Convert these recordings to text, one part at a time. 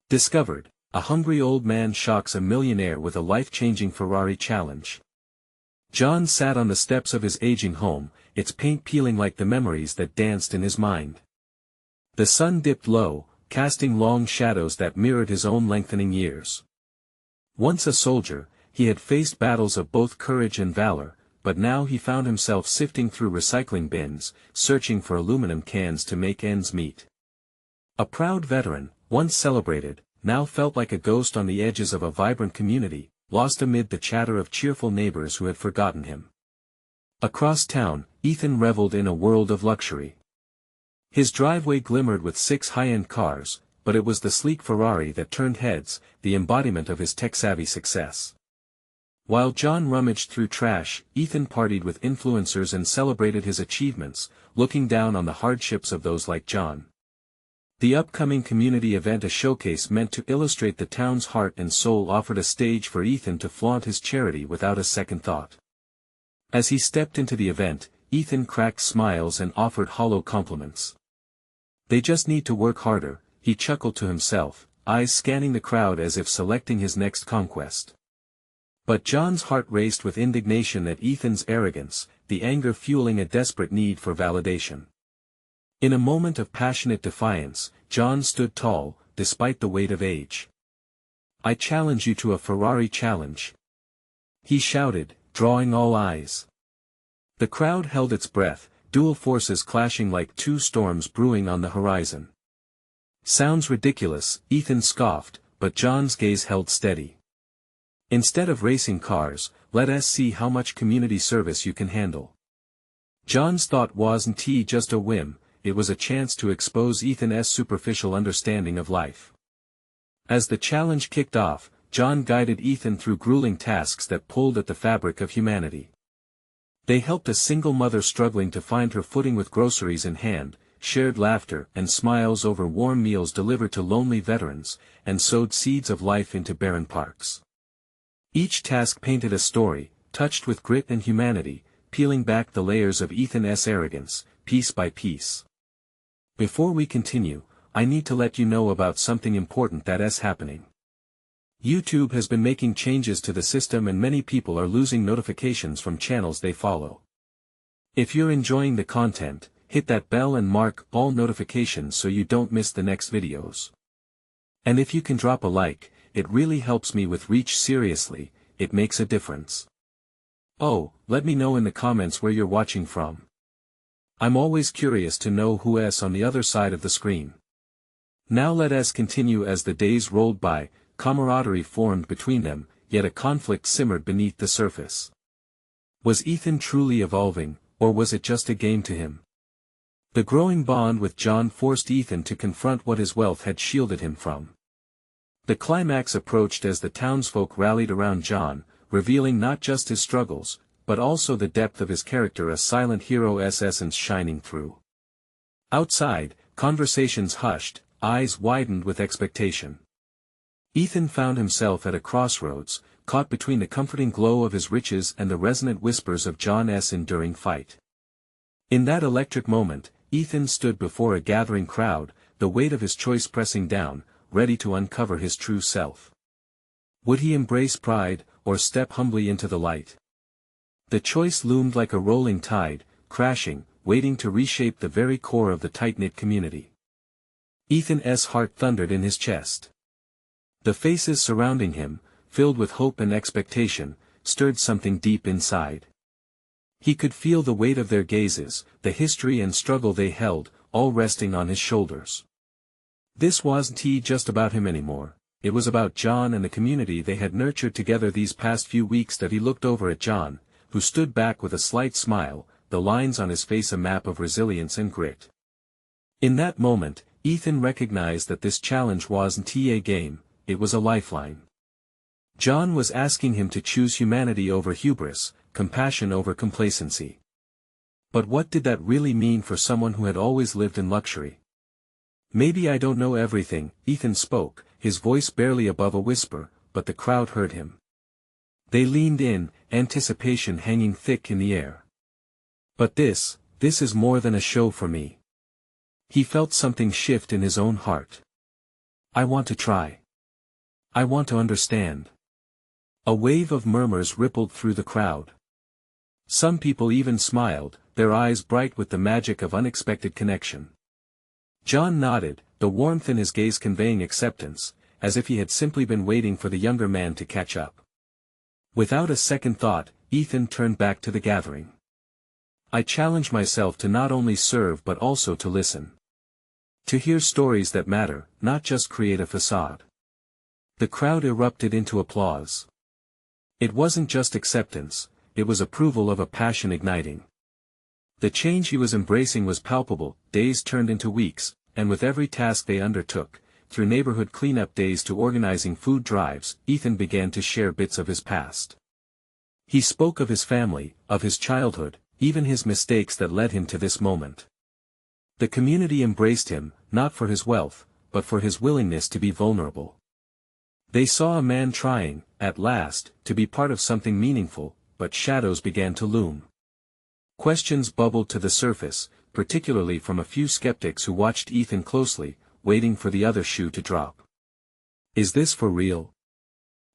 Discovered, a hungry old man shocks a millionaire with a life-changing Ferrari challenge. John sat on the steps of his aging home, its paint peeling like the memories that danced in his mind. The sun dipped low, casting long shadows that mirrored his own lengthening years. Once a soldier, he had faced battles of both courage and valor, but now he found himself sifting through recycling bins, searching for aluminum cans to make ends meet. A proud veteran, once celebrated, now felt like a ghost on the edges of a vibrant community, lost amid the chatter of cheerful neighbors who had forgotten him. Across town, Ethan reveled in a world of luxury. His driveway glimmered with 6 high-end cars, but it was the sleek Ferrari that turned heads, the embodiment of his tech-savvy success. While John rummaged through trash, Ethan partied with influencers and celebrated his achievements, looking down on the hardships of those like John. The upcoming community event, a showcase meant to illustrate the town's heart and soul, offered a stage for Ethan to flaunt his charity without a second thought. As he stepped into the event, Ethan cracked smiles and offered hollow compliments. "They just need to work harder," he chuckled to himself, eyes scanning the crowd as if selecting his next conquest. But John's heart raced with indignation at Ethan's arrogance, the anger fueling a desperate need for validation. In a moment of passionate defiance, John stood tall, despite the weight of age. "I challenge you to a Ferrari challenge," he shouted, drawing all eyes. The crowd held its breath, dual forces clashing like 2 storms brewing on the horizon. "Sounds ridiculous," Ethan scoffed, but John's gaze held steady. "Instead of racing cars, let us see how much community service you can handle." John's thought wasn't just a whim, it was a chance to expose Ethan's superficial understanding of life. As the challenge kicked off, John guided Ethan through grueling tasks that pulled at the fabric of humanity. They helped a single mother struggling to find her footing with groceries in hand, shared laughter and smiles over warm meals delivered to lonely veterans, and sowed seeds of life into barren parks. Each task painted a story, touched with grit and humanity, peeling back the layers of Ethan's arrogance, piece by piece. Before we continue, I need to let you know about something important that is happening. YouTube has been making changes to the system and many people are losing notifications from channels they follow. If you're enjoying the content, hit that bell and mark all notifications so you don't miss the next videos. And if you can drop a like, it really helps me with reach. Seriously, it makes a difference. Oh, let me know in the comments where you're watching from. I'm always curious to know who's on the other side of the screen. Now let us continue. As the days rolled by, camaraderie formed between them, yet a conflict simmered beneath the surface. Was Ethan truly evolving, or was it just a game to him? The growing bond with John forced Ethan to confront what his wealth had shielded him from. The climax approached as the townsfolk rallied around John, revealing not just his struggles, but also the depth of his character, a silent hero's essence shining through. Outside, conversations hushed, eyes widened with expectation. Ethan found himself at a crossroads, caught between the comforting glow of his riches and the resonant whispers of John's enduring fight. In that electric moment, Ethan stood before a gathering crowd, the weight of his choice pressing down, ready to uncover his true self. Would he embrace pride, or step humbly into the light? The choice loomed like a rolling tide, crashing, waiting to reshape the very core of the tight-knit community. Ethan's heart thundered in his chest. The faces surrounding him, filled with hope and expectation, stirred something deep inside. He could feel the weight of their gazes, the history and struggle they held, all resting on his shoulders. This wasn't just about him anymore, it was about John and the community they had nurtured together these past few weeks. That he looked over at John, who stood back with a slight smile, the lines on his face a map of resilience and grit. In that moment, Ethan recognized that this challenge wasn't a game, it was a lifeline. John was asking him to choose humanity over hubris, compassion over complacency. But what did that really mean for someone who had always lived in luxury? "Maybe I don't know everything," Ethan spoke, his voice barely above a whisper, but the crowd heard him. They leaned in, anticipation hanging thick in the air. "But this is more than a show for me." He felt something shift in his own heart. I want to try. I want to understand. A wave of murmurs rippled through the crowd. Some people even smiled, their eyes bright with the magic of unexpected connection. John nodded, the warmth in his gaze conveying acceptance, as if he had simply been waiting for the younger man to catch up. Without a second thought, Ethan turned back to the gathering. I challenge myself to not only serve but also to listen. To hear stories that matter, not just create a facade. The crowd erupted into applause. It wasn't just acceptance, it was approval of a passion igniting. The change he was embracing was palpable, days turned into weeks, and with every task they undertook, through neighborhood cleanup days to organizing food drives, Ethan began to share bits of his past. He spoke of his family, of his childhood, even his mistakes that led him to this moment. The community embraced him, not for his wealth, but for his willingness to be vulnerable. They saw a man trying, at last, to be part of something meaningful, but shadows began to loom. Questions bubbled to the surface, particularly from a few skeptics who watched Ethan closely, waiting for the other shoe to drop. Is this for real?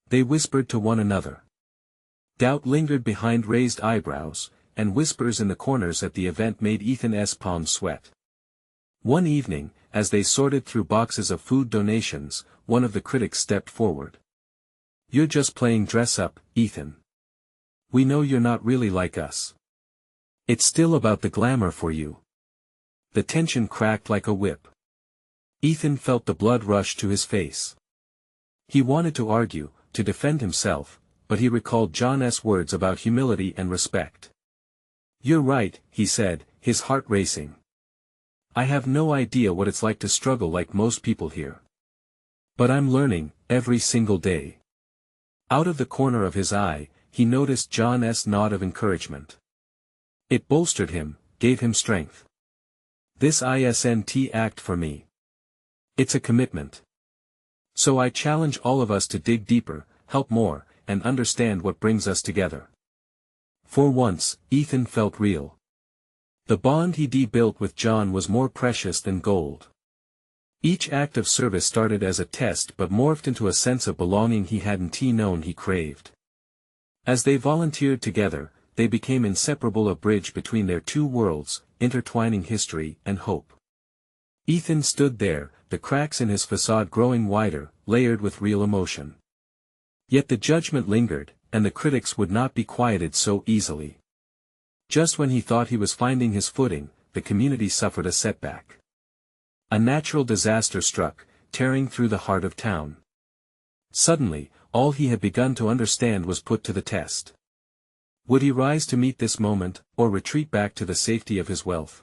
They whispered to one another. Doubt lingered behind raised eyebrows, and whispers in the corners at the event made Ethan's palms sweat. One evening, as they sorted through boxes of food donations, one of the critics stepped forward. You're just playing dress up, Ethan. We know you're not really like us. It's still about the glamour for you. The tension cracked like a whip. Ethan felt the blood rush to his face. He wanted to argue, to defend himself, but he recalled John's words about humility and respect. You're right, he said, his heart racing. I have no idea what it's like to struggle like most people here. But I'm learning, every single day. Out of the corner of his eye, he noticed John's nod of encouragement. It bolstered him, gave him strength. This isn't act for me. It's a commitment. So I challenge all of us to dig deeper, help more, and understand what brings us together. For once, Ethan felt real. The bond he built with John was more precious than gold. Each act of service started as a test but morphed into a sense of belonging he hadn't known he craved. As they volunteered together, they became inseparable, a bridge between their two worlds, intertwining history and hope. Ethan stood there, the cracks in his facade growing wider, layered with real emotion. Yet the judgment lingered, and the critics would not be quieted so easily. Just when he thought he was finding his footing, the community suffered a setback. A natural disaster struck, tearing through the heart of town. Suddenly, all he had begun to understand was put to the test. Would he rise to meet this moment, or retreat back to the safety of his wealth?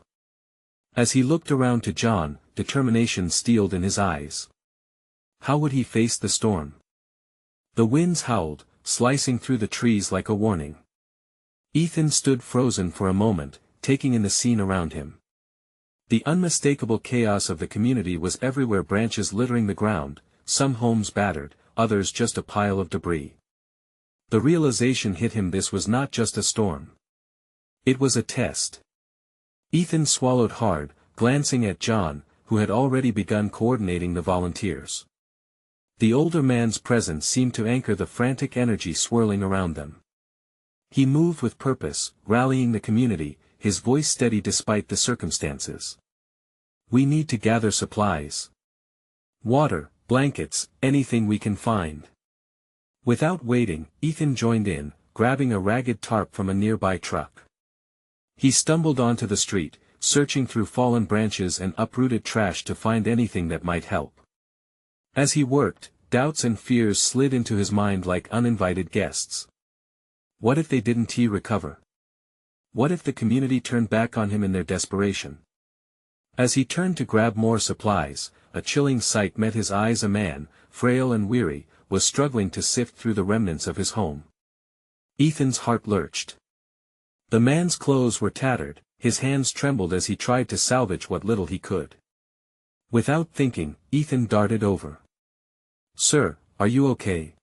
As he looked around to John, determination steeled in his eyes. How would he face the storm? The winds howled, slicing through the trees like a warning. Ethan stood frozen for a moment, taking in the scene around him. The unmistakable chaos of the community was everywhere, branches littering the ground, some homes battered, others just a pile of debris. The realization hit him: this was not just a storm. It was a test. Ethan swallowed hard, glancing at John, who had already begun coordinating the volunteers. The older man's presence seemed to anchor the frantic energy swirling around them. He moved with purpose, rallying the community, his voice steady despite the circumstances. We need to gather supplies. Water, blankets, anything we can find. Without waiting, Ethan joined in, grabbing a ragged tarp from a nearby truck. He stumbled onto the street, searching through fallen branches and uprooted trash to find anything that might help. As he worked, doubts and fears slid into his mind like uninvited guests. What if they didn't recover? What if the community turned back on him in their desperation? As he turned to grab more supplies, a chilling sight met his eyes. A man, frail and weary, was struggling to sift through the remnants of his home. Ethan's heart lurched. The man's clothes were tattered, his hands trembled as he tried to salvage what little he could. Without thinking, Ethan darted over. "Sir, are you okay?"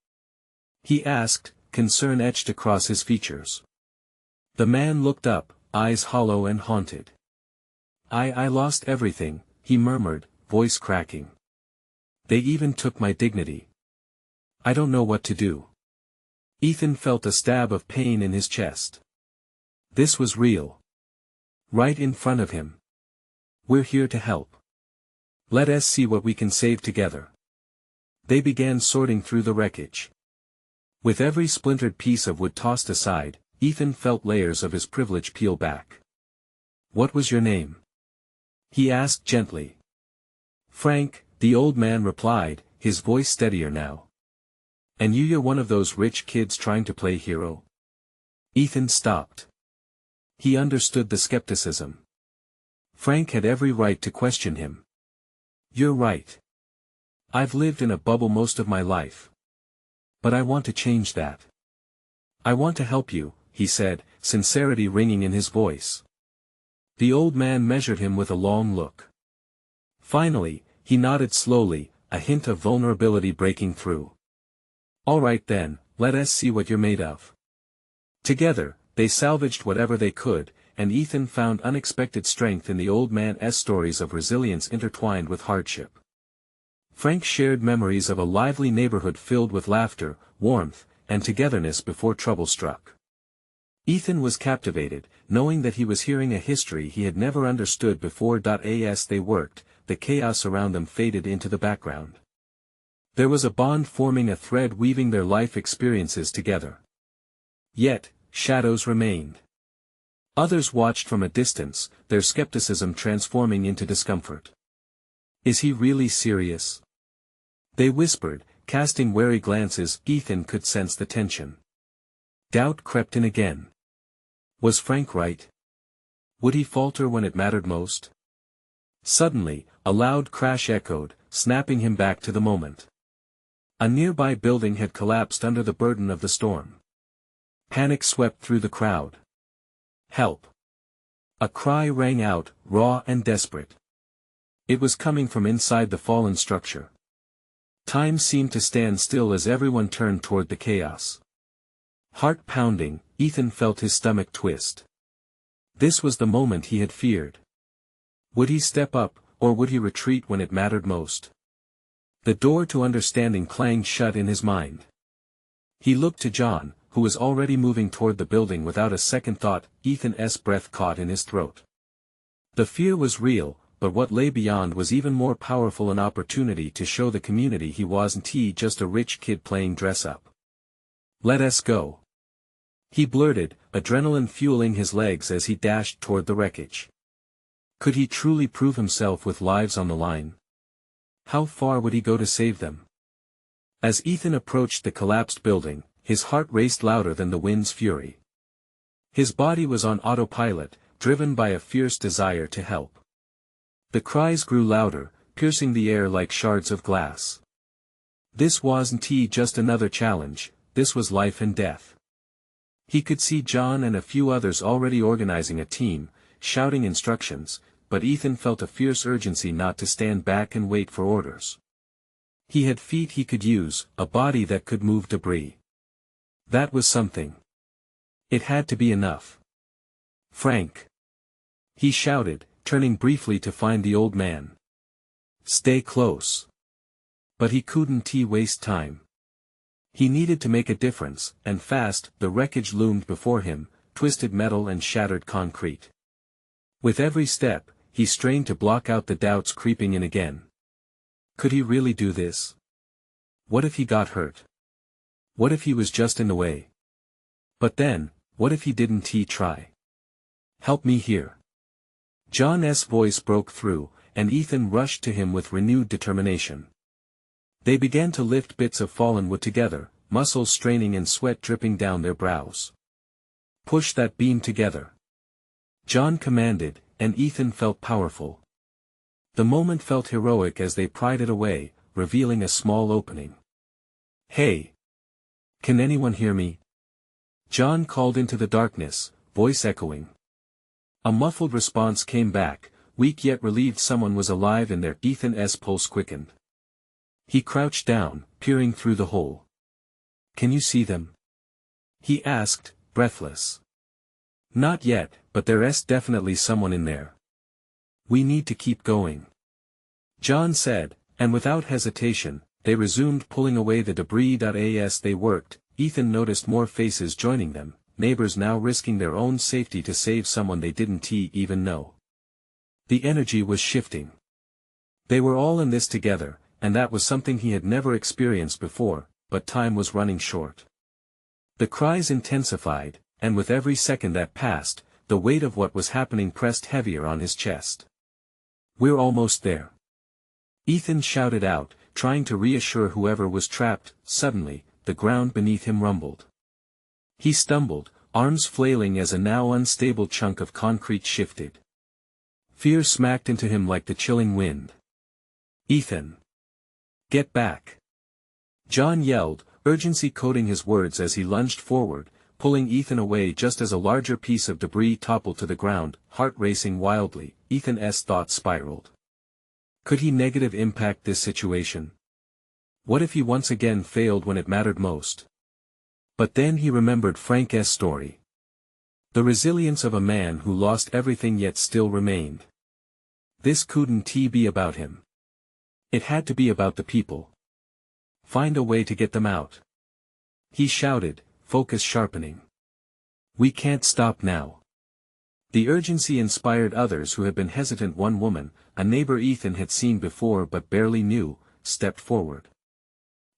he asked, concern etched across his features. The man looked up, eyes hollow and haunted. I lost everything," he murmured, voice cracking. They even took my dignity. I don't know what to do. Ethan felt a stab of pain in his chest. This was real. Right in front of him. We're here to help. Let us see what we can save together. They began sorting through the wreckage. With every splintered piece of wood tossed aside, Ethan felt layers of his privilege peel back. What was your name? He asked gently. Frank, the old man replied, his voice steadier now. And you're one of those rich kids trying to play hero? Ethan stopped. He understood the skepticism. Frank had every right to question him. You're right. I've lived in a bubble most of my life. But I want to change that. I want to help you, he said, sincerity ringing in his voice. The old man measured him with a long look. Finally, he nodded slowly, a hint of vulnerability breaking through. All right then, let us see what you're made of. Together, they salvaged whatever they could, and Ethan found unexpected strength in the old man's stories of resilience intertwined with hardship. Frank shared memories of a lively neighborhood filled with laughter, warmth, and togetherness before trouble struck. Ethan was captivated, knowing that he was hearing a history he had never understood before. As they worked, the chaos around them faded into the background. There was a bond forming, a thread weaving their life experiences together. Yet, shadows remained. Others watched from a distance, their skepticism transforming into discomfort. Is he really serious? They whispered, casting wary glances. Ethan could sense the tension. Doubt crept in again. Was Frank right? Would he falter when it mattered most? Suddenly, a loud crash echoed, snapping him back to the moment. A nearby building had collapsed under the burden of the storm. Panic swept through the crowd. Help! A cry rang out, raw and desperate. It was coming from inside the fallen structure. Time seemed to stand still as everyone turned toward the chaos. Heart pounding, Ethan felt his stomach twist. This was the moment he had feared. Would he step up, or would he retreat when it mattered most? The door to understanding clanged shut in his mind. He looked to John, who was already moving toward the building without a second thought. Ethan's breath caught in his throat. The fear was real, but what lay beyond was even more powerful, an opportunity to show the community he wasn't just a rich kid playing dress-up. Let us go. He blurted, adrenaline fueling his legs as he dashed toward the wreckage. Could he truly prove himself with lives on the line? How far would he go to save them? As Ethan approached the collapsed building, his heart raced louder than the wind's fury. His body was on autopilot, driven by a fierce desire to help. The cries grew louder, piercing the air like shards of glass. This wasn't just another challenge, this was life and death. He could see John and a few others already organizing a team, shouting instructions, but Ethan felt a fierce urgency not to stand back and wait for orders. He had feet he could use, a body that could move debris. That was something. It had to be enough. Frank! He shouted, turning briefly to find the old man. Stay close. But he couldn't waste time. He needed to make a difference, and fast. The wreckage loomed before him, twisted metal and shattered concrete. With every step, he strained to block out the doubts creeping in again. Could he really do this? What if he got hurt? What if he was just in the way? But then, what if he didn't try? Help me here. John's voice broke through, and Ethan rushed to him with renewed determination. They began to lift bits of fallen wood together, muscles straining and sweat dripping down their brows. Push that beam together. John commanded, and Ethan felt powerful. The moment felt heroic as they pried it away, revealing a small opening. Hey! Can anyone hear me? John called into the darkness, voice echoing. A muffled response came back, weak yet relieved someone was alive in there. Ethan's pulse quickened. He crouched down, peering through the hole. Can you see them? He asked, breathless. Not yet, but there's definitely someone in there. We need to keep going. John said, And without hesitation, they resumed pulling away the debris. As they worked, Ethan noticed more faces joining them, neighbors now risking their own safety to save someone they didn't even know. The energy was shifting. They were all in this together, and that was something he had never experienced before, but time was running short. The cries intensified, and with every second that passed, the weight of what was happening pressed heavier on his chest. "We're almost there," Ethan shouted out, trying to reassure whoever was trapped. Suddenly, the ground beneath him rumbled. He stumbled, arms flailing as a now unstable chunk of concrete shifted. Fear smacked into him like the chilling wind. "Ethan! Get back!" John yelled, urgency coating his words as he lunged forward, pulling Ethan away just as a larger piece of debris toppled to the ground. Heart racing wildly, Ethan's thoughts spiraled. Could he negative impact this situation? What if he once again failed when it mattered most? But then he remembered Frank's story. The resilience of a man who lost everything yet still remained. This couldn't be about him. It had to be about the people. Find a way to get them out. He shouted, focus sharpening. We can't stop now. The urgency inspired others who had been hesitant. One woman, a neighbor Ethan had seen before but barely knew, stepped forward.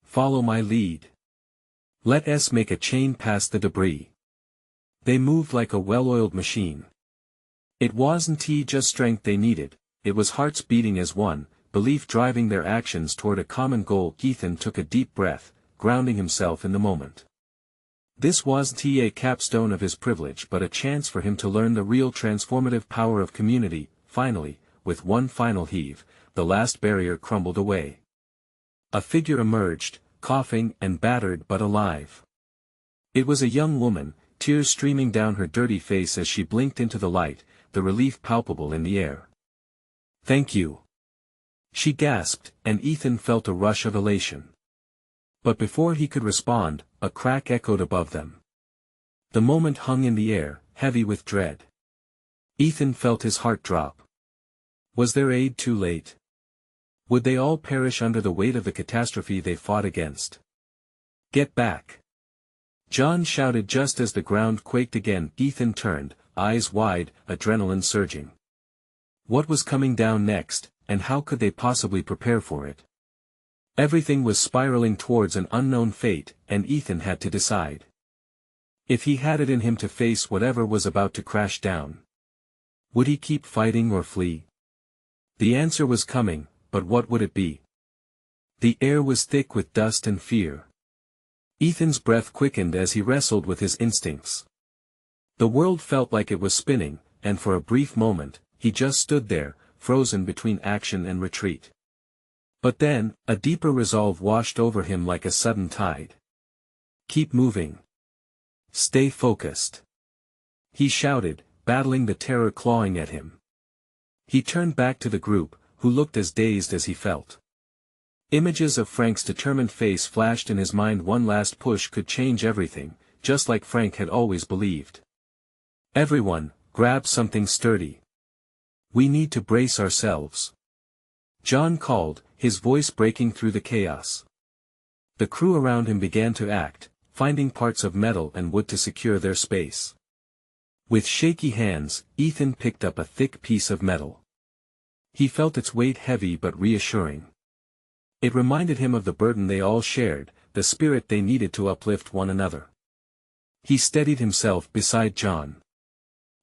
Follow my lead. Let us make a chain past the debris. They moved like a well-oiled machine. It wasn't just strength they needed, it was hearts beating as one, belief driving their actions toward a common goal. Ethan took a deep breath, grounding himself in the moment. This wasn't a capstone of his privilege but a chance for him to learn the real transformative power of community. Finally, with one final heave, the last barrier crumbled away. A figure emerged, coughing and battered but alive. It was a young woman, tears streaming down her dirty face as she blinked into the light, the relief palpable in the air. Thank you. She gasped, and Ethan felt a rush of elation. But before he could respond, a crack echoed above them. The moment hung in the air, heavy with dread. Ethan felt his heart drop. Was their aid too late? Would they all perish under the weight of the catastrophe they fought against? Get back! John shouted just as the ground quaked again. Ethan turned, eyes wide, adrenaline surging. What was coming down next, and how could they possibly prepare for it? Everything was spiraling towards an unknown fate, and Ethan had to decide. If he had it in him to face whatever was about to crash down. Would he keep fighting or flee? The answer was coming, but what would it be? The air was thick with dust and fear. Ethan's breath quickened as he wrestled with his instincts. The world felt like it was spinning, and for a brief moment, he just stood there, frozen between action and retreat. But then, a deeper resolve washed over him like a sudden tide. Keep moving. Stay focused. He shouted, battling the terror clawing at him. He turned back to the group, who looked as dazed as he felt. Images of Frank's determined face flashed in his mind. One last push could change everything, just like Frank had always believed. Everyone, grab something sturdy. We need to brace ourselves. John called, his voice breaking through the chaos. The crew around him began to act, finding parts of metal and wood to secure their space. With shaky hands, Ethan picked up a thick piece of metal. He felt its weight heavy but reassuring. It reminded him of the burden they all shared, the spirit they needed to uplift one another. He steadied himself beside John.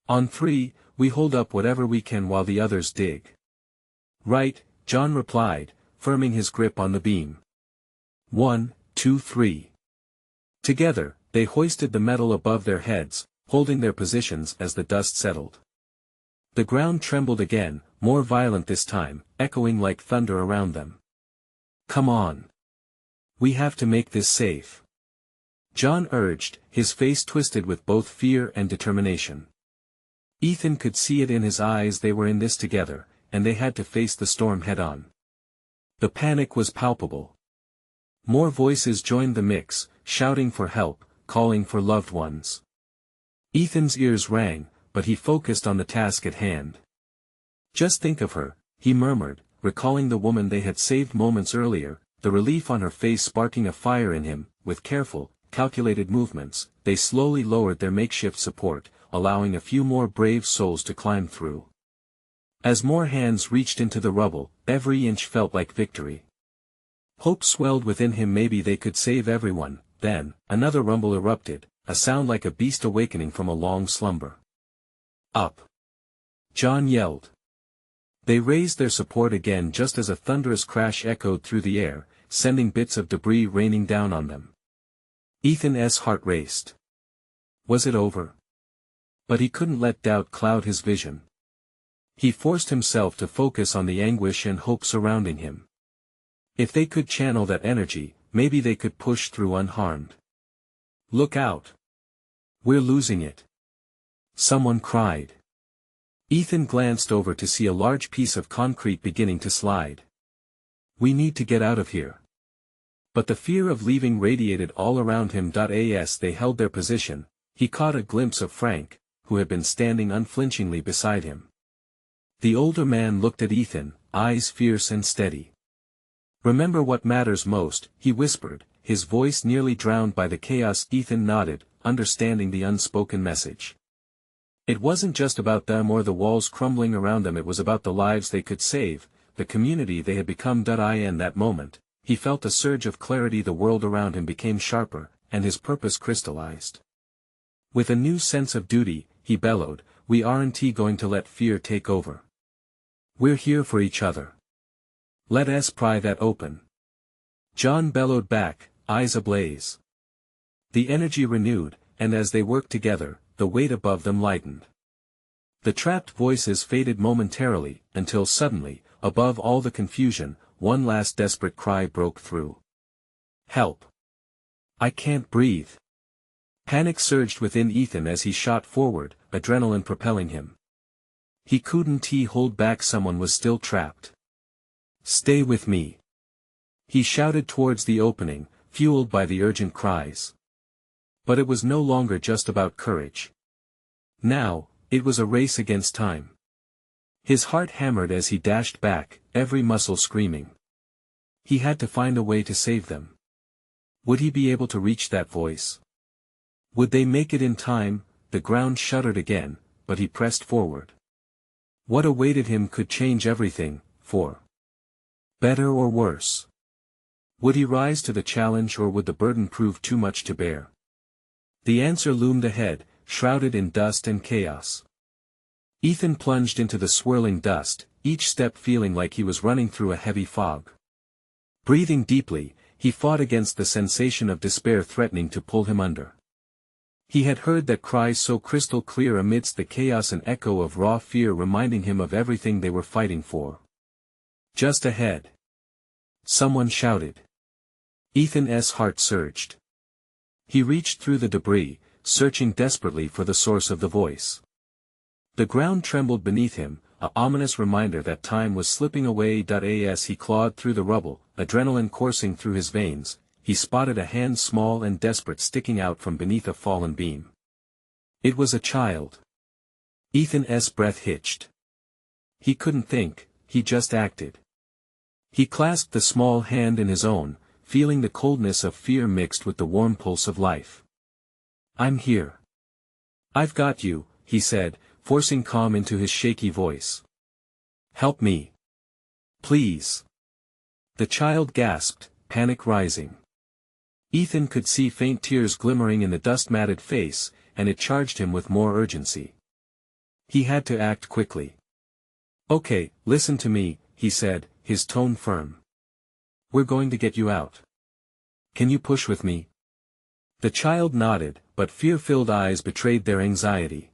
On 3, we hold up whatever we can while the others dig. Right, John replied, firming his grip on the beam. 1, 2, 3. Together, they hoisted the metal above their heads, holding their positions as the dust settled. The ground trembled again, more violent this time, echoing like thunder around them. Come on. We have to make this safe. John urged, his face twisted with both fear and determination. Ethan could see it in his eyes. They were in this together, and they had to face the storm head-on. The panic was palpable. More voices joined the mix, shouting for help, calling for loved ones. Ethan's ears rang, but he focused on the task at hand. Just think of her, he murmured, recalling the woman they had saved moments earlier, the relief on her face sparking a fire in him. With careful, calculated movements, they slowly lowered their makeshift support, allowing a few more brave souls to climb through. As more hands reached into the rubble, every inch felt like victory. Hope swelled within him, maybe they could save everyone. Then, another rumble erupted, a sound like a beast awakening from a long slumber. Up! John yelled. They raised their support again just as a thunderous crash echoed through the air, sending bits of debris raining down on them. Ethan's heart raced. Was it over? But he couldn't let doubt cloud his vision. He forced himself to focus on the anguish and hope surrounding him. If they could channel that energy, maybe they could push through unharmed. Look out! We're losing it! Someone cried. Ethan glanced over to see a large piece of concrete beginning to slide. We need to get out of here. But the fear of leaving radiated all around him. As they held their position, he caught a glimpse of Frank, who had been standing unflinchingly beside him. The older man looked at Ethan, eyes fierce and steady. Remember what matters most, he whispered, his voice nearly drowned by the chaos. Ethan nodded, understanding the unspoken message. It wasn't just about them or the walls crumbling around them, it was about the lives they could save, the community they had become. In that moment, he felt a surge of clarity. The world around him became sharper, and his purpose crystallized. With a new sense of duty, he bellowed, we aren't going to let fear take over. We're here for each other. Let us pry that open. John bellowed back, eyes ablaze. The energy renewed, and as they worked together, the weight above them lightened. The trapped voices faded momentarily, until suddenly, above all the confusion, one last desperate cry broke through. Help! I can't breathe. Panic surged within Ethan as he shot forward, adrenaline propelling him. He couldn't hold back, someone was still trapped. Stay with me. He shouted towards the opening, fueled by the urgent cries. But it was no longer just about courage. Now, it was a race against time. His heart hammered as he dashed back, every muscle screaming. He had to find a way to save them. Would he be able to reach that voice? Would they make it in time? The ground shuddered again, but he pressed forward. What awaited him could change everything, for better or worse. Would he rise to the challenge, or would the burden prove too much to bear? The answer loomed ahead, shrouded in dust and chaos. Ethan plunged into the swirling dust, each step feeling like he was running through a heavy fog. Breathing deeply, he fought against the sensation of despair threatening to pull him under. He had heard that cry so crystal clear amidst the chaos, an echo of raw fear reminding him of everything they were fighting for. Just ahead. Someone shouted. Ethan's heart surged. He reached through the debris, searching desperately for the source of the voice. The ground trembled beneath him, an ominous reminder that time was slipping away. As he clawed through the rubble, adrenaline coursing through his veins, he spotted a hand small and desperate sticking out from beneath a fallen beam. It was a child. Ethan's breath hitched. He couldn't think, he just acted. He clasped the small hand in his own, feeling the coldness of fear mixed with the warm pulse of life. I'm here. I've got you, he said, forcing calm into his shaky voice. Help me. Please. The child gasped, panic rising. Ethan could see faint tears glimmering in the dust-matted face, and it charged him with more urgency. He had to act quickly. Okay, listen to me, he said, his tone firm. We're going to get you out. Can you push with me? The child nodded, but fear-filled eyes betrayed their anxiety.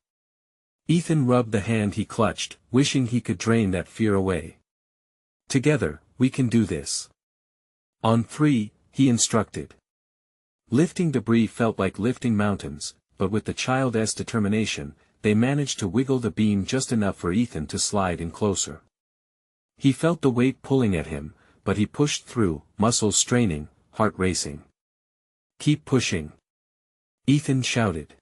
Ethan rubbed the hand he clutched, wishing he could drain that fear away. Together, we can do this. On 3, he instructed. Lifting debris felt like lifting mountains, but with the child's determination, they managed to wiggle the beam just enough for Ethan to slide in closer. He felt the weight pulling at him, but he pushed through, muscles straining, heart racing. Keep pushing. Ethan shouted.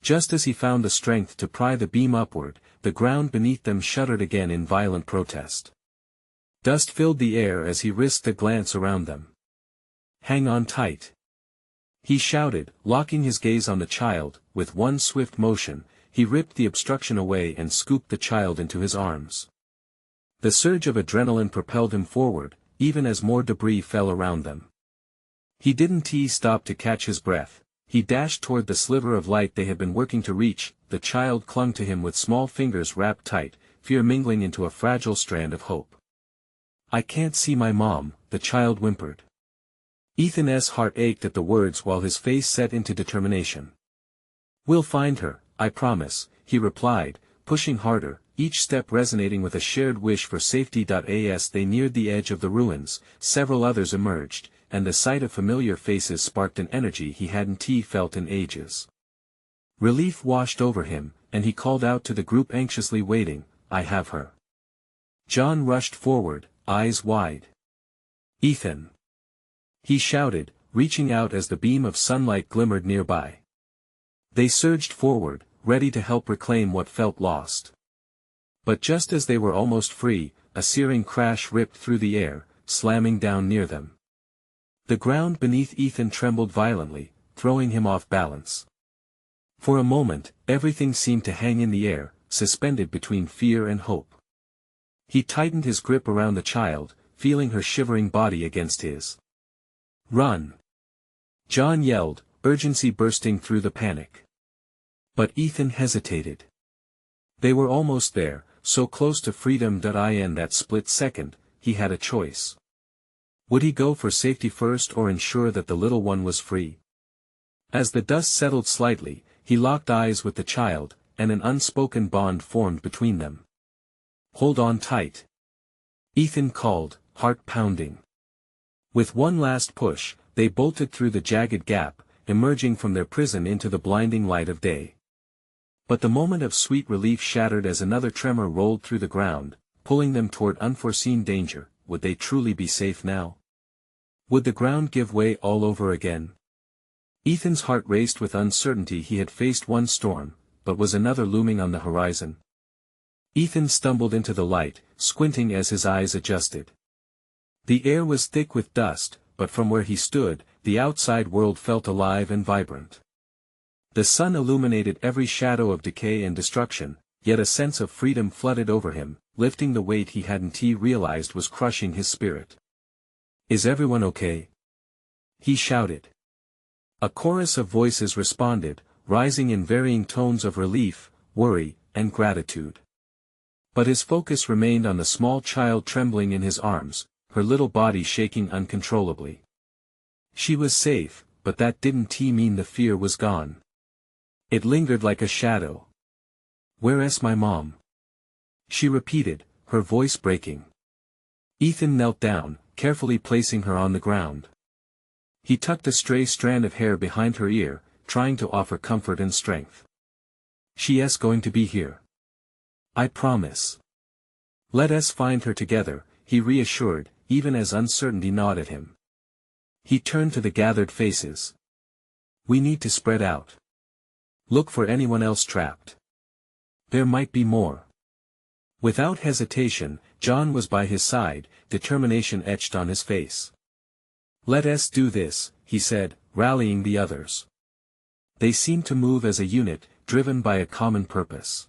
Just as he found the strength to pry the beam upward, the ground beneath them shuddered again in violent protest. Dust filled the air as he risked a glance around them. "Hang on tight," he shouted, locking his gaze on the child. With one swift motion, he ripped the obstruction away and scooped the child into his arms. The surge of adrenaline propelled him forward, even as more debris fell around them. He didn't stop to catch his breath. He dashed toward the sliver of light they had been working to reach. The child clung to him with small fingers wrapped tight, fear mingling into a fragile strand of hope. "I can't see my mom," the child whimpered. Ethan's heart ached at the words while his face set into determination. "We'll find her, I promise," he replied, pushing harder, each step resonating with a shared wish for safety. As they neared the edge of the ruins, several others emerged, and the sight of familiar faces sparked an energy he hadn't felt in ages. Relief washed over him, and he called out to the group anxiously waiting, "I have her." John rushed forward, eyes wide. "Ethan!" he shouted, reaching out as the beam of sunlight glimmered nearby. They surged forward, ready to help reclaim what felt lost. But just as they were almost free, a searing crash ripped through the air, slamming down near them. The ground beneath Ethan trembled violently, throwing him off balance. For a moment, everything seemed to hang in the air, suspended between fear and hope. He tightened his grip around the child, feeling her shivering body against his. "Run!" John yelled, urgency bursting through the panic. But Ethan hesitated. They were almost there, so close to freedom. In that split second, he had a choice. Would he go for safety first or ensure that the little one was free? As the dust settled slightly, he locked eyes with the child, and an unspoken bond formed between them. "Hold on tight," Ethan called, heart pounding. With one last push, they bolted through the jagged gap, emerging from their prison into the blinding light of day. But the moment of sweet relief shattered as another tremor rolled through the ground, pulling them toward unforeseen danger. Would they truly be safe now? Would the ground give way all over again? Ethan's heart raced with uncertainty. He had faced one storm, but was another looming on the horizon? Ethan stumbled into the light, squinting as his eyes adjusted. The air was thick with dust, but from where he stood, the outside world felt alive and vibrant. The sun illuminated every shadow of decay and destruction, yet a sense of freedom flooded over him, lifting the weight he hadn't realized was crushing his spirit. "Is everyone okay?" he shouted. A chorus of voices responded, rising in varying tones of relief, worry, and gratitude. But his focus remained on the small child trembling in his arms, her little body shaking uncontrollably. She was safe, but that didn't mean the fear was gone. It lingered like a shadow. "Where's my mom?" she repeated, her voice breaking. Ethan knelt down, carefully placing her on the ground. He tucked a stray strand of hair behind her ear, trying to offer comfort and strength. "She's going to be here. I promise. Let us find her together," he reassured, even as uncertainty gnawed at him. He turned to the gathered faces. "We need to spread out. Look for anyone else trapped. There might be more." Without hesitation, John was by his side, determination etched on his face. "Let us do this," he said, rallying the others. They seemed to move as a unit, driven by a common purpose.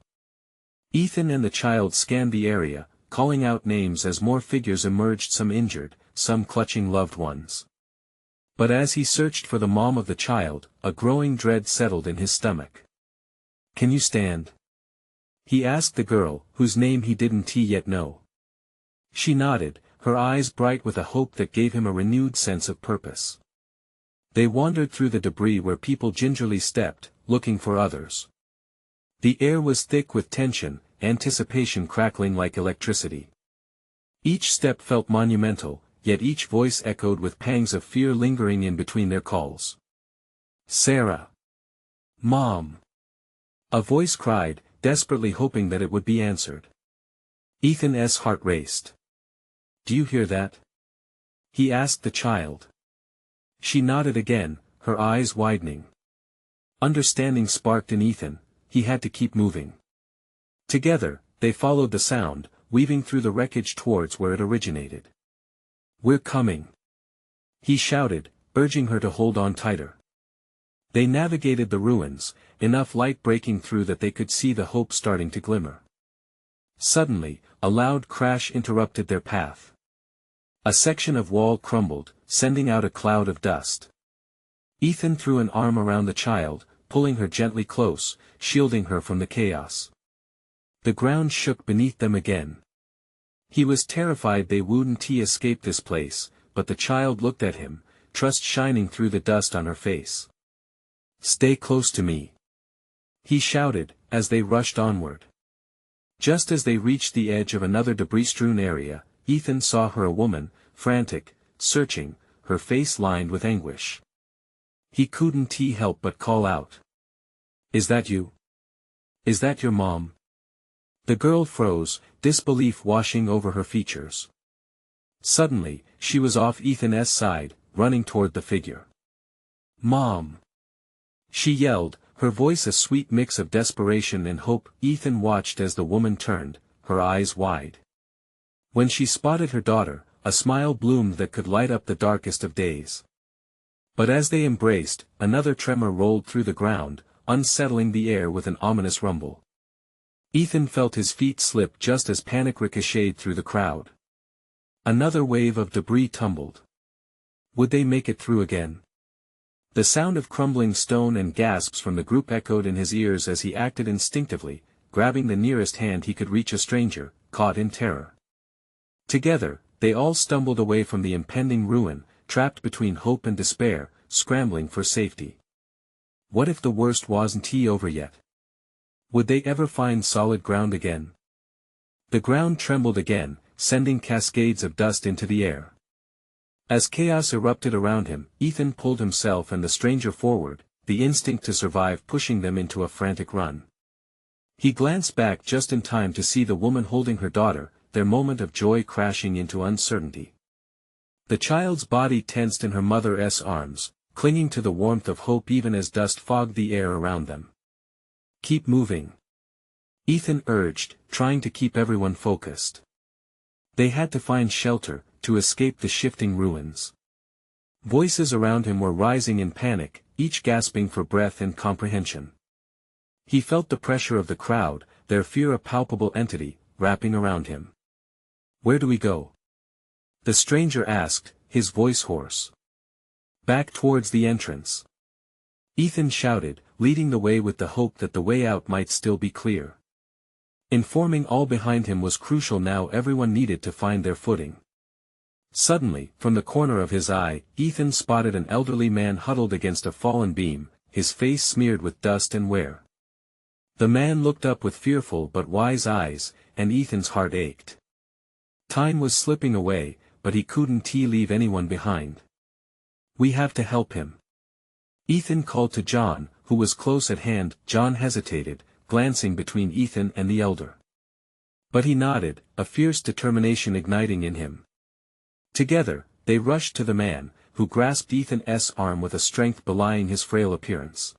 Ethan and the child scanned the area, calling out names as more figures emerged, some injured, some clutching loved ones. But as he searched for the mom of the child, a growing dread settled in his stomach. "Can you stand?" he asked the girl, whose name he didn't yet know. She nodded, her eyes bright with a hope that gave him a renewed sense of purpose. They wandered through the debris where people gingerly stepped, looking for others. The air was thick with tension, anticipation crackling like electricity. Each step felt monumental, yet each voice echoed with pangs of fear lingering in between their calls. "Sarah! Mom!" a voice cried, desperately hoping that it would be answered. Ethan's heart raced. "Do you hear that?" he asked the child. She nodded again, her eyes widening. Understanding sparked in Ethan. He had to keep moving. Together, they followed the sound, weaving through the wreckage towards where it originated. "We're coming!" he shouted, urging her to hold on tighter. They navigated the ruins, enough light breaking through that they could see the hope starting to glimmer. Suddenly, a loud crash interrupted their path. A section of wall crumbled, sending out a cloud of dust. Ethan threw an arm around the child, pulling her gently close, shielding her from the chaos. The ground shook beneath them again. He was terrified they wouldn't escape this place, but the child looked at him, trust shining through the dust on her face. "Stay close to me," he shouted, as they rushed onward. Just as they reached the edge of another debris-strewn area, Ethan saw her, a woman, frantic, searching, her face lined with anguish. He couldn't help but call out. "Is that you? Is that your mom?" The girl froze, disbelief washing over her features. Suddenly, she was off Ethan's side, running toward the figure. "Mom!" she yelled, her voice a sweet mix of desperation and hope. Ethan watched as the woman turned, her eyes wide. When she spotted her daughter, a smile bloomed that could light up the darkest of days. But as they embraced, another tremor rolled through the ground, unsettling the air with an ominous rumble. Ethan felt his feet slip just as panic ricocheted through the crowd. Another wave of debris tumbled. Would they make it through again? The sound of crumbling stone and gasps from the group echoed in his ears as he acted instinctively, grabbing the nearest hand he could reach, a stranger, caught in terror. Together, they all stumbled away from the impending ruin, trapped between hope and despair, scrambling for safety. What if the worst wasn't over yet? Would they ever find solid ground again? The ground trembled again, sending cascades of dust into the air. As chaos erupted around him, Ethan pulled himself and the stranger forward, the instinct to survive pushing them into a frantic run. He glanced back just in time to see the woman holding her daughter, their moment of joy crashing into uncertainty. The child's body tensed in her mother's arms, clinging to the warmth of hope even as dust fogged the air around them. "Keep moving," Ethan urged, trying to keep everyone focused. They had to find shelter, to escape the shifting ruins. Voices around him were rising in panic, each gasping for breath and comprehension. He felt the pressure of the crowd, their fear a palpable entity, wrapping around him. "Where do we go?" the stranger asked, his voice hoarse. "Back towards the entrance," Ethan shouted, leading the way with the hope that the way out might still be clear. Informing all behind him was crucial now. Everyone needed to find their footing. Suddenly, from the corner of his eye, Ethan spotted an elderly man huddled against a fallen beam, his face smeared with dust and wear. The man looked up with fearful but wise eyes, and Ethan's heart ached. Time was slipping away, but he couldn't leave anyone behind. "We have to help him," Ethan called to John, who was close at hand. John hesitated, glancing between Ethan and the elder. But he nodded, a fierce determination igniting in him. Together, they rushed to the man, who grasped Ethan's arm with a strength belying his frail appearance.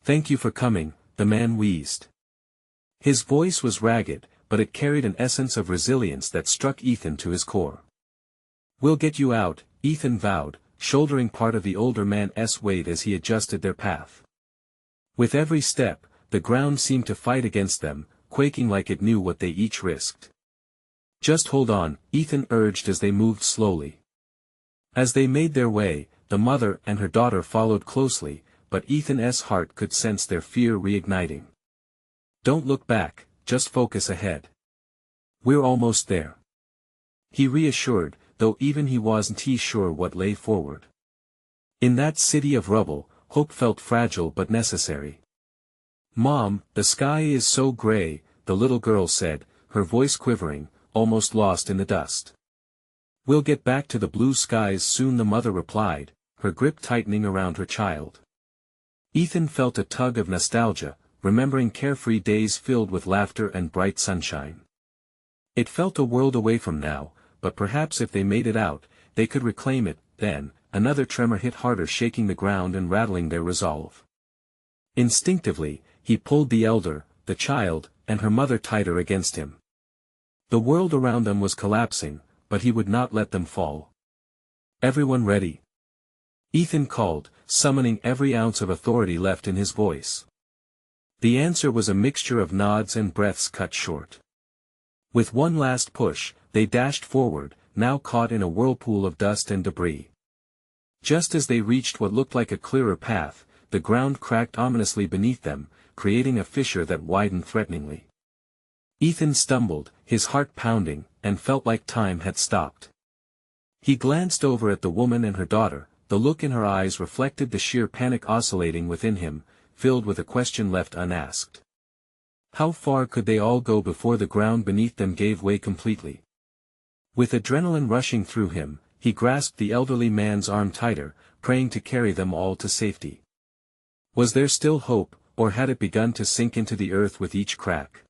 "Thank you for coming," the man wheezed. His voice was ragged, but it carried an essence of resilience that struck Ethan to his core. "We'll get you out," Ethan vowed, shouldering part of the older man's weight as he adjusted their path. With every step, the ground seemed to fight against them, quaking like it knew what they each risked. "Just hold on," Ethan urged as they moved slowly. As they made their way, the mother and her daughter followed closely, but Ethan's heart could sense their fear reigniting. "Don't look back, just focus ahead. We're almost there," he reassured, though even he wasn't sure what lay forward. In that city of rubble, hope felt fragile but necessary. "Mom, the sky is so gray," the little girl said, her voice quivering, almost lost in the dust. "We'll get back to the blue skies soon," the mother replied, her grip tightening around her child. Ethan felt a tug of nostalgia, remembering carefree days filled with laughter and bright sunshine. It felt a world away from now, but perhaps if they made it out, they could reclaim it. Then, another tremor hit harder, shaking the ground and rattling their resolve. Instinctively, he pulled the elder, the child, and her mother tighter against him. The world around them was collapsing, but he would not let them fall. "Everyone ready?" Ethan called, summoning every ounce of authority left in his voice. The answer was a mixture of nods and breaths cut short. With one last push, they dashed forward, now caught in a whirlpool of dust and debris. Just as they reached what looked like a clearer path, the ground cracked ominously beneath them, creating a fissure that widened threateningly. Ethan stumbled, his heart pounding, and felt like time had stopped. He glanced over at the woman and her daughter, the look in her eyes reflected the sheer panic oscillating within him, filled with a question left unasked. How far could they all go before the ground beneath them gave way completely? With adrenaline rushing through him, he grasped the elderly man's arm tighter, praying to carry them all to safety. Was there still hope, or had it begun to sink into the earth with each crack?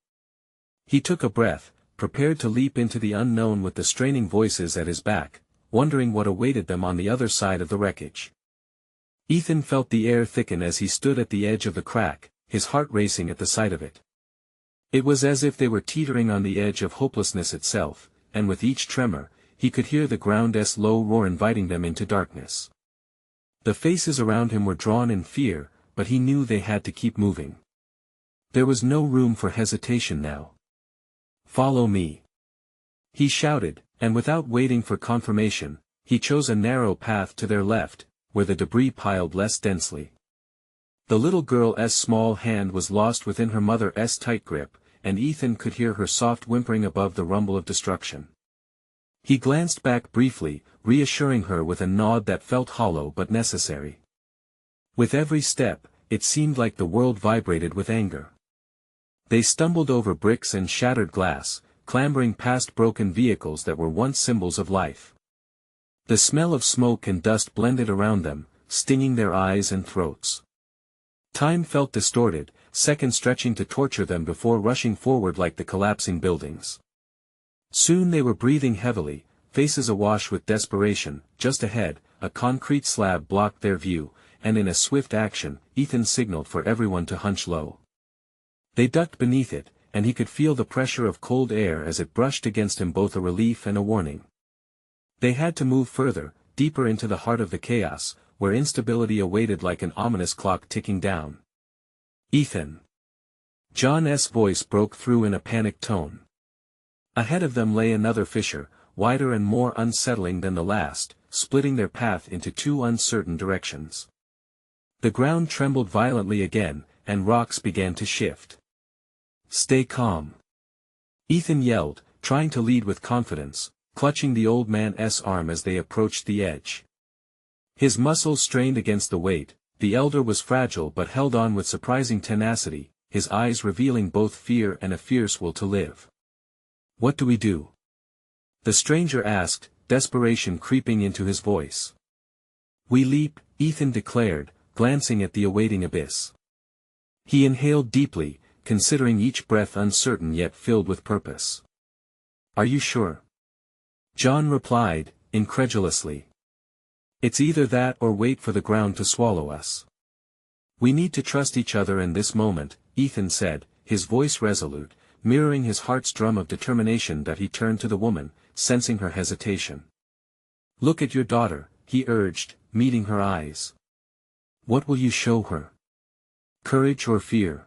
He took a breath, prepared to leap into the unknown with the straining voices at his back, wondering what awaited them on the other side of the wreckage. Ethan felt the air thicken as he stood at the edge of the crack, his heart racing at the sight of it. It was as if they were teetering on the edge of hopelessness itself, and with each tremor, he could hear the ground's low roar inviting them into darkness. The faces around him were drawn in fear, but he knew they had to keep moving. There was no room for hesitation now. "Follow me," he shouted, and without waiting for confirmation, he chose a narrow path to their left, where the debris piled less densely. The little girl's small hand was lost within her mother's tight grip, and Ethan could hear her soft whimpering above the rumble of destruction. He glanced back briefly, reassuring her with a nod that felt hollow but necessary. With every step, it seemed like the world vibrated with anger. They stumbled over bricks and shattered glass, clambering past broken vehicles that were once symbols of life. The smell of smoke and dust blended around them, stinging their eyes and throats. Time felt distorted, seconds stretching to torture them before rushing forward like the collapsing buildings. Soon they were breathing heavily, faces awash with desperation. Just ahead, a concrete slab blocked their view, and in a swift action, Ethan signaled for everyone to hunch low. They ducked beneath it, and he could feel the pressure of cold air as it brushed against him, both a relief and a warning. They had to move further, deeper into the heart of the chaos, where instability awaited like an ominous clock ticking down. "Ethan." John's voice broke through in a panicked tone. Ahead of them lay another fissure, wider and more unsettling than the last, splitting their path into two uncertain directions. The ground trembled violently again, and rocks began to shift. "Stay calm," Ethan yelled, trying to lead with confidence, clutching the old man's arm as they approached the edge. His muscles strained against the weight. The elder was fragile but held on with surprising tenacity, his eyes revealing both fear and a fierce will to live. "What do we do?" the stranger asked, desperation creeping into his voice. "We leap," Ethan declared, glancing at the awaiting abyss. He inhaled deeply, considering each breath uncertain yet filled with purpose. "Are you sure?" John replied, incredulously. "It's either that or wait for the ground to swallow us. We need to trust each other in this moment," Ethan said, his voice resolute, mirroring his heart's drum of determination. That he turned to the woman, sensing her hesitation. "Look at your daughter," he urged, meeting her eyes. "What will you show her? Courage or fear?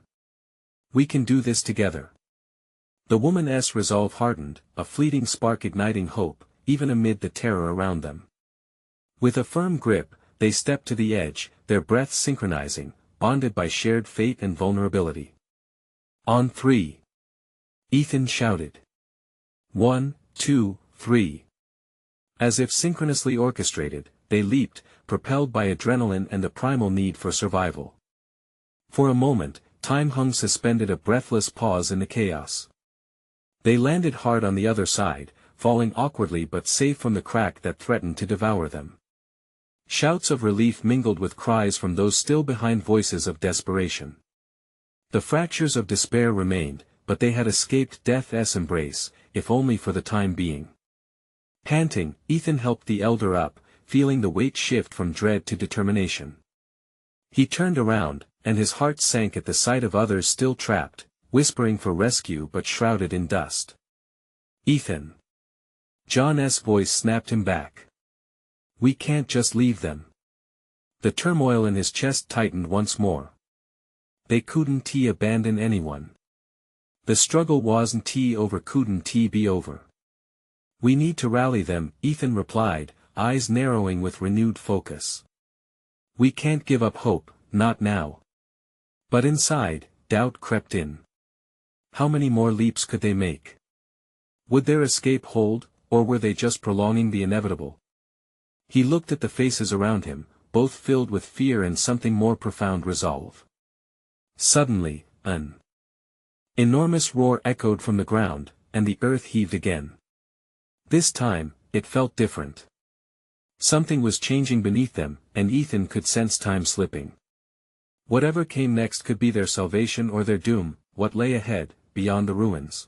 We can do this together." The woman's resolve hardened, a fleeting spark igniting hope, even amid the terror around them. With a firm grip, they stepped to the edge, their breaths synchronizing, bonded by shared fate and vulnerability. "On three!" Ethan shouted. 1, 2, 3. As if synchronously orchestrated, they leaped, propelled by adrenaline and the primal need for survival. For a moment, time hung suspended, a breathless pause in the chaos. They landed hard on the other side, falling awkwardly but safe from the crack that threatened to devour them. Shouts of relief mingled with cries from those still behind, voices of desperation. The fractures of despair remained, but they had escaped death's embrace, if only for the time being. Panting, Ethan helped the elder up, feeling the weight shift from dread to determination. He turned around, and his heart sank at the sight of others still trapped, whispering for rescue but shrouded in dust. Ethan. John's voice snapped him back. We can't just leave them. The turmoil in his chest tightened once more. They couldn't abandon anyone. The struggle wasn't couldn't be over. We need to rally them, Ethan replied, eyes narrowing with renewed focus. We can't give up hope, not now. But inside, doubt crept in. How many more leaps could they make? Would their escape hold, or were they just prolonging the inevitable? He looked at the faces around him, both filled with fear and something more profound resolve. Suddenly, an enormous roar echoed from the ground, and the earth heaved again. This time, it felt different. Something was changing beneath them, and Ethan could sense time slipping. Whatever came next could be their salvation or their doom, what lay ahead, beyond the ruins.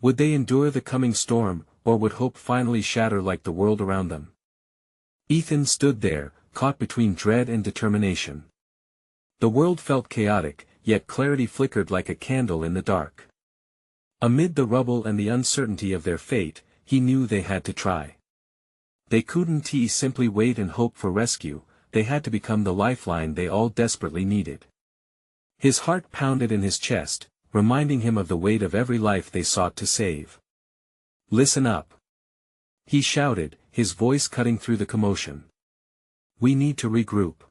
Would they endure the coming storm, or would hope finally shatter like the world around them? Ethan stood there, caught between dread and determination. The world felt chaotic, yet clarity flickered like a candle in the dark. Amid the rubble and the uncertainty of their fate, he knew they had to try. They couldn't simply wait and hope for rescue, they had to become the lifeline they all desperately needed. His heart pounded in his chest, reminding him of the weight of every life they sought to save. Listen up. He shouted, his voice cutting through the commotion. We need to regroup.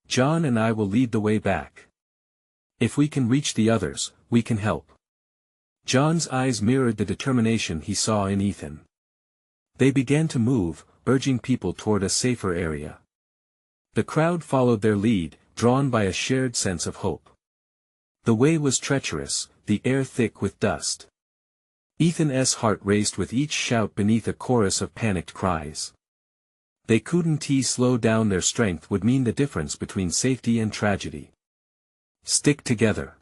John and I will lead the way back. If we can reach the others, we can help. John's eyes mirrored the determination he saw in Ethan. They began to move, urging people toward a safer area. The crowd followed their lead, drawn by a shared sense of hope. The way was treacherous, the air thick with dust. Ethan's heart raced with each shout beneath a chorus of panicked cries. They couldn't slow down, their strength would mean the difference between safety and tragedy. Stick together.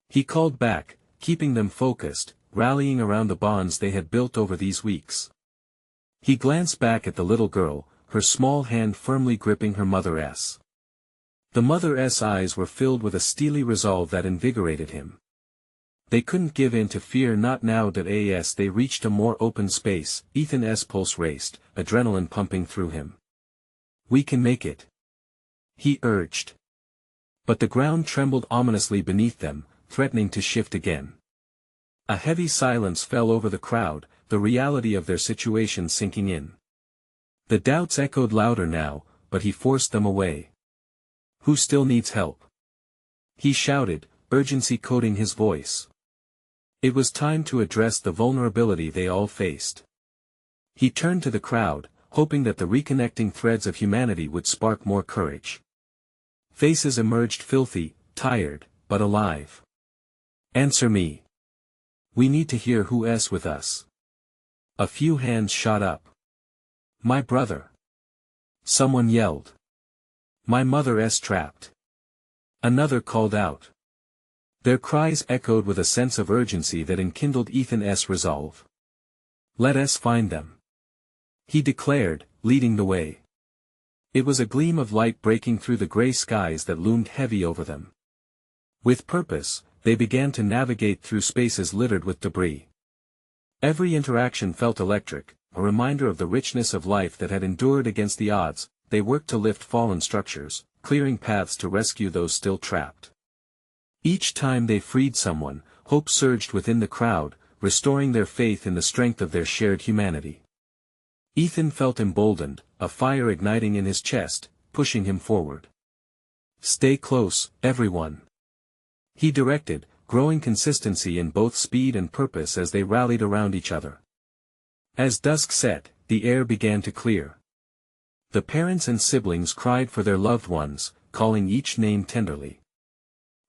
He called back, keeping them focused, rallying around the bonds they had built over these weeks. He glanced back at the little girl, her small hand firmly gripping her mother's. The mother's eyes were filled with a steely resolve that invigorated him. They couldn't give in to fear, not now that as they reached a more open space. Ethan's pulse raced, adrenaline pumping through him. We can make it, he urged. But the ground trembled ominously beneath them, threatening to shift again. A heavy silence fell over the crowd, the reality of their situation sinking in. The doubts echoed louder now, but he forced them away. Who still needs help? He shouted, urgency coating his voice. It was time to address the vulnerability they all faced. He turned to the crowd, hoping that the reconnecting threads of humanity would spark more courage. Faces emerged, filthy, tired, but alive. Answer me. We need to hear who's with us. A few hands shot up. My brother. Someone yelled. My mother's trapped. Another called out. Their cries echoed with a sense of urgency that enkindled Ethan's resolve. Let us find them, he declared, leading the way. It was a gleam of light breaking through the gray skies that loomed heavy over them. With purpose, they began to navigate through spaces littered with debris. Every interaction felt electric, a reminder of the richness of life that had endured against the odds. They worked to lift fallen structures, clearing paths to rescue those still trapped. Each time they freed someone, hope surged within the crowd, restoring their faith in the strength of their shared humanity. Ethan felt emboldened, a fire igniting in his chest, pushing him forward. Stay close, everyone, he directed, growing consistency in both speed and purpose as they rallied around each other. As dusk set, the air began to clear. The parents and siblings cried for their loved ones, calling each name tenderly.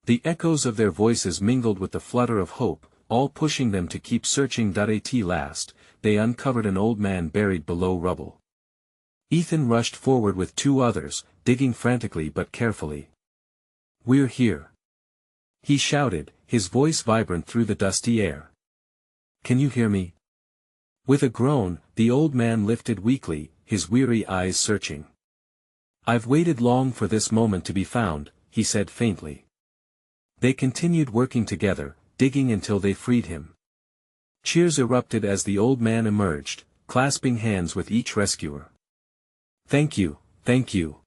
The echoes of their voices mingled with the flutter of hope, all pushing them to keep searching. At last, they uncovered an old man buried below rubble. Ethan rushed forward with two others, digging frantically but carefully. We're here, he shouted, his voice vibrant through the dusty air. Can you hear me? With a groan, the old man lifted weakly, his weary eyes searching. I've waited long for this moment to be found, he said faintly. They continued working together, digging until they freed him. Cheers erupted as the old man emerged, clasping hands with each rescuer. "Thank you, thank you,"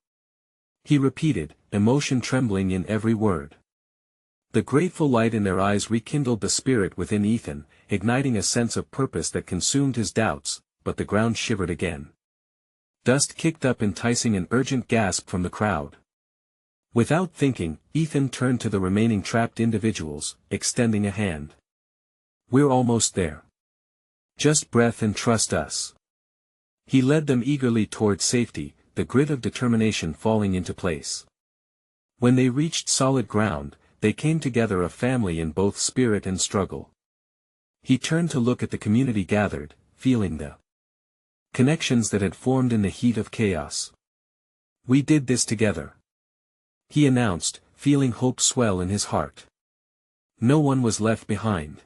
he repeated, emotion trembling in every word. The grateful light in their eyes rekindled the spirit within Ethan, igniting a sense of purpose that consumed his doubts, but the ground shivered again. Dust kicked up, enticing an urgent gasp from the crowd. Without thinking, Ethan turned to the remaining trapped individuals, extending a hand. "We're almost there. Just breath and trust us." He led them eagerly toward safety, the grit of determination falling into place. When they reached solid ground, they came together a family in both spirit and struggle. He turned to look at the community gathered, feeling the connections that had formed in the heat of chaos. "We did this together," he announced, feeling hope swell in his heart. No one was left behind.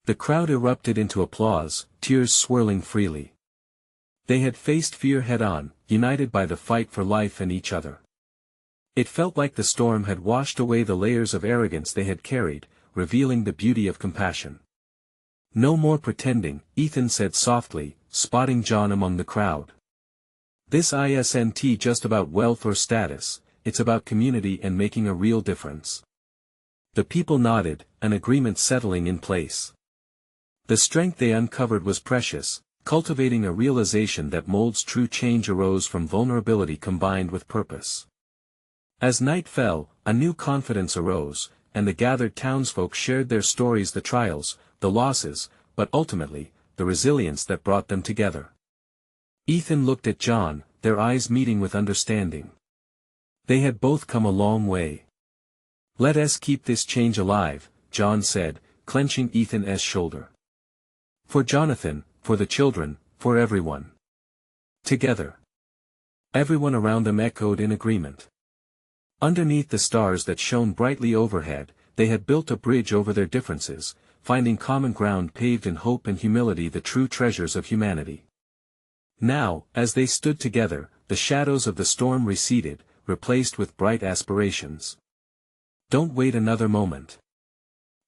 The crowd erupted into applause, tears swirling freely. They had faced fear head-on, united by the fight for life and each other. It felt like the storm had washed away the layers of arrogance they had carried, revealing the beauty of compassion. "No more pretending," Ethan said softly, spotting John among the crowd. "This isn't just about wealth or status, it's about community and making a real difference." The people nodded, an agreement settling in place. The strength they uncovered was precious, cultivating a realization that molds true change arose from vulnerability combined with purpose. As night fell, a new confidence arose, and the gathered townsfolk shared their stories, the trials, the losses, but ultimately, the resilience that brought them together. Ethan looked at John, their eyes meeting with understanding. They had both come a long way. "Let us keep this change alive," John said, clenching Ethan's shoulder. "For Jonathan, for the children, for everyone. Together." Everyone around them echoed in agreement. Underneath the stars that shone brightly overhead, they had built a bridge over their differences, finding common ground paved in hope and humility, the true treasures of humanity. Now, as they stood together, the shadows of the storm receded, replaced with bright aspirations. Don't wait another moment.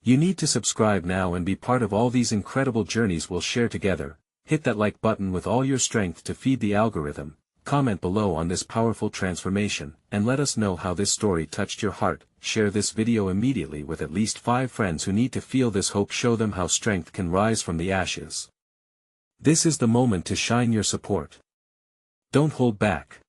You need to subscribe now and be part of all these incredible journeys we'll share together. Hit that like button with all your strength to feed the algorithm, comment below on this powerful transformation, and let us know how this story touched your heart. Share this video immediately with at least 5 friends who need to feel this hope. Show them how strength can rise from the ashes. This is the moment to shine your support. Don't hold back.